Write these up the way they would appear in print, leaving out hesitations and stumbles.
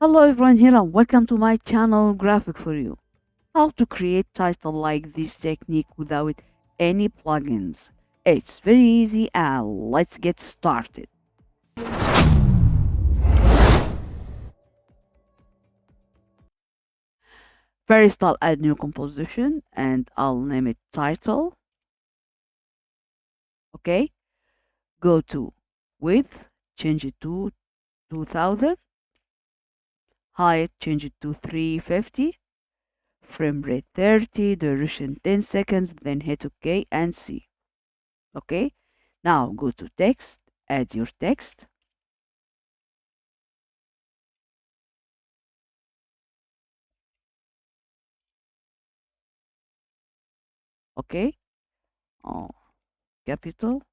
Hello everyone here and welcome to my channel Graphic for You. How to create title like this technique without any plugins. It's very easy and let's get started. First I'll add new composition and I'll name it title. Okay, go to width, change it to 2000, height change it to 350, frame rate 30, duration 10 seconds, then hit OK and see. Okay, now go to text, add your text. Okay, oh, capital.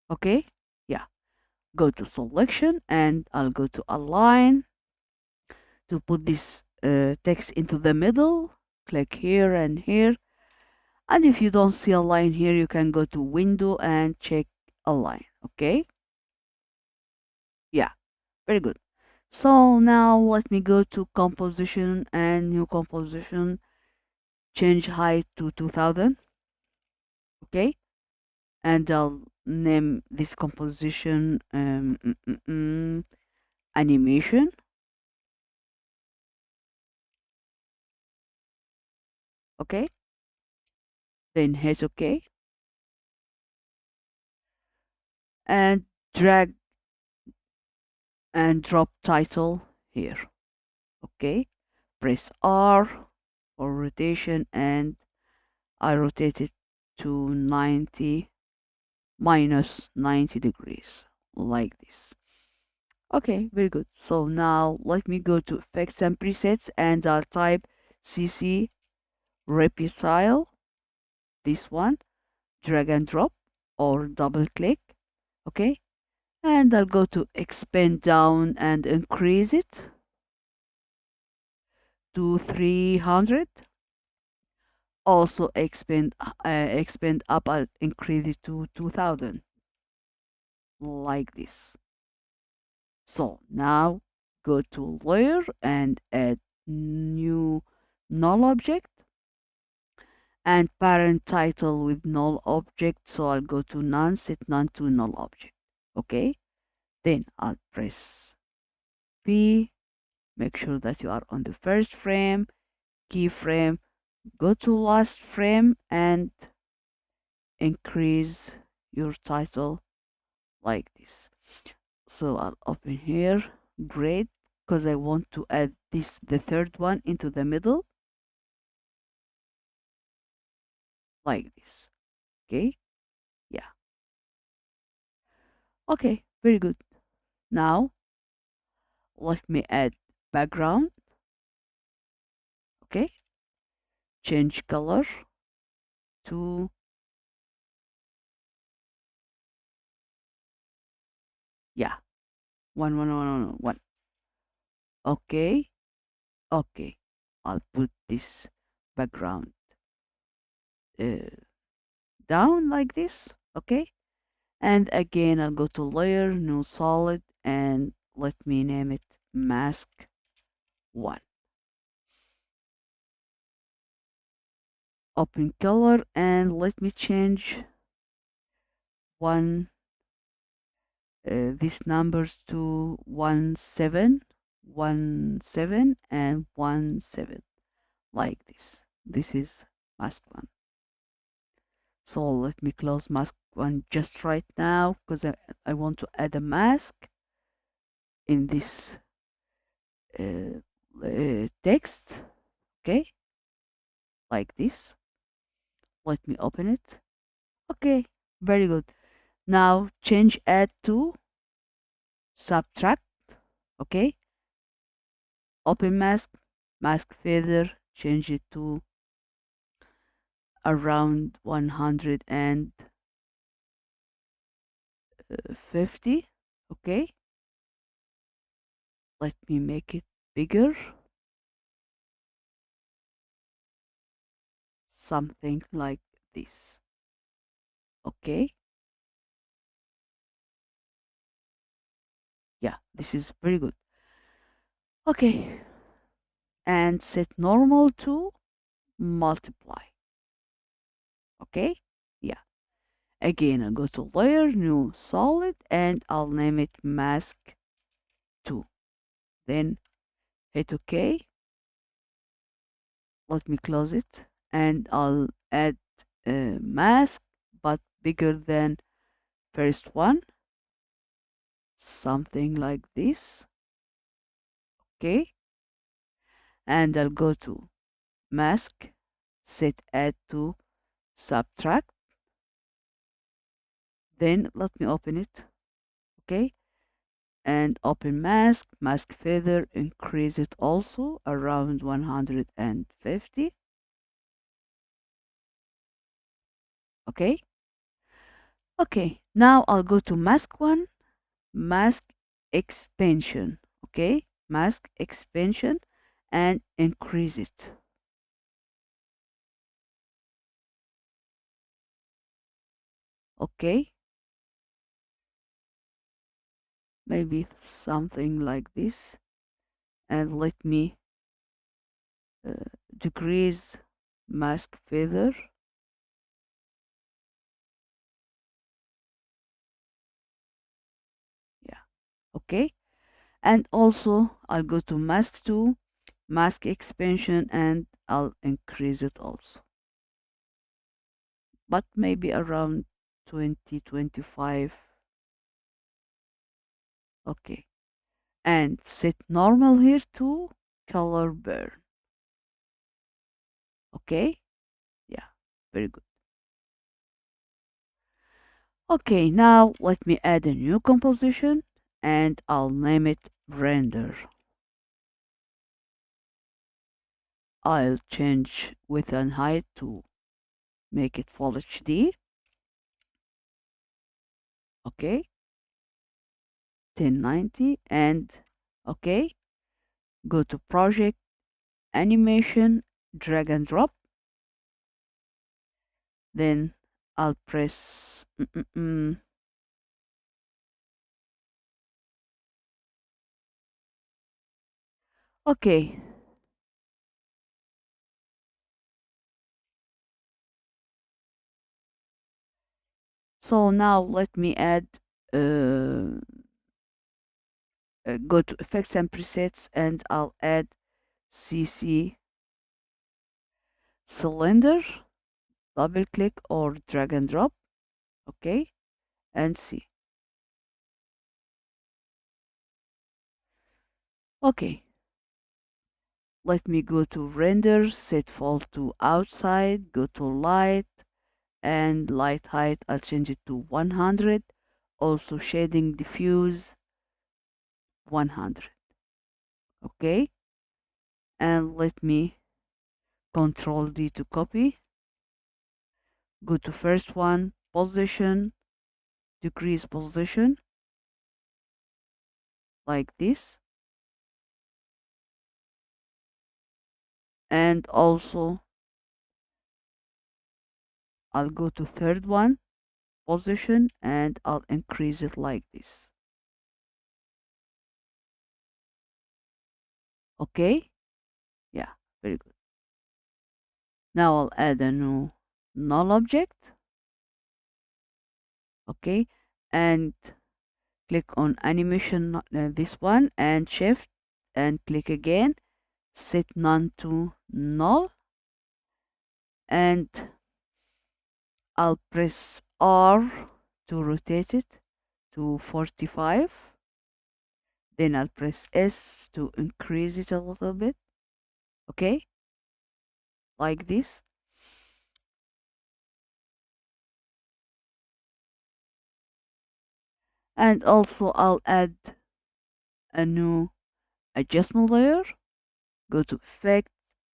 Okay, yeah, go to selection and I'll go to align to put this text into the middle. Click here and here, and if you don't see a line here you can go to window and check align. Okay, yeah, very good. So now let me go to composition and new composition, change height to 2000. Okay, and I'll name this composition animation. Okay, then hit OK and drag and drop title here. Okay, press R for rotation and I rotate it to 90 minus 90 degrees like this. Okay, very good. So now let me go to effects and presets and I'll type CC Reptile, this one, drag and drop or double click. Okay, and I'll go to expand down and increase it to 300. Also expand up, I'll increase it to 2000 like this. So now go to layer and add new null object and parent title with null object. So I'll go to none, set none to null object. Okay, then I'll press P, make sure that you are on the first frame, keyframe, go to last frame and increase your title like this. So I'll open here, great, because I want to add this, the third one, into the middle like this. Okay, yeah, okay, very good. Now let me add background. Okay, change color to, yeah, one. Okay, okay, I'll put this background uh, down like this. Okay, and again I'll go to layer, new solid, and let me name it mask 1. Open color and let me change one these numbers to 17 and 17 like this. This is mask 1. So let me close mask 1 just right now because I want to add a mask in this text. Okay, like this. Let me open it. Okay, very good. Now change add to subtract. Okay, open mask, mask feather, change it to around 150. Okay, let me make it bigger, something like this. Okay, Yeah, this is very good. Okay, and set normal to multiply. Okay, yeah. Again, I go to layer, new solid, and I'll name it mask 2. Then hit OK. Let me close it, and I'll add a mask, but bigger than first one, something like this. Okay, and I'll go to mask, set add to subtract. Then let me open it. Okay, and open mask, mask feather, increase it also around 150. Okay, okay, now I'll go to mask 1, mask expansion. Okay, mask expansion, and increase it. Okay, maybe something like this, and let me uh, decrease mask feather. Yeah, okay, and also I'll go to mask 2, mask expansion, and I'll increase it also, but maybe around 20, 25. Okay, and set normal here to color burn. Okay, yeah, very good. Okay, now let me add a new composition, and I'll name it render. I'll change width and height to make it full HD. Okay, 1090, and okay, go to project, animation, drag and drop. Then I'll press okay. So now let me add uh, go to effects and presets, and I'll add CC cylinder, double click or drag and drop. Okay, and see. Okay, let me go to render, set fall to outside, go to light, and light height I'll change it to 100. Also shading diffuse 100. Okay, and let me control D to copy. Go to first one, position, decrease position like this, and also I'll go to third one, position, and I'll increase it like this. Okay, yeah, very good. Now I'll add a new null object. Okay, and click on animation, this one, and shift and click again, set none to null, and I'll press R to rotate it to 45. Then I'll press S to increase it a little bit. Okay, like this. And also I'll add a new adjustment layer. Go to effect,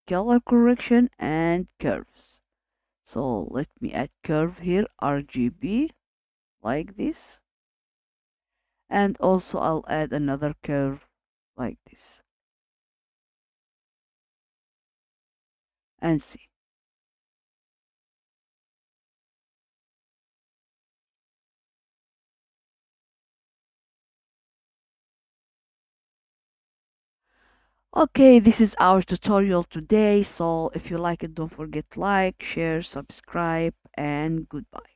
color correction, and curves. So let me add curve here, RGB, like this. And also I'll add another curve like this, and see. Okay, this is our tutorial today. So if you like it, don't forget like, share, subscribe, and goodbye.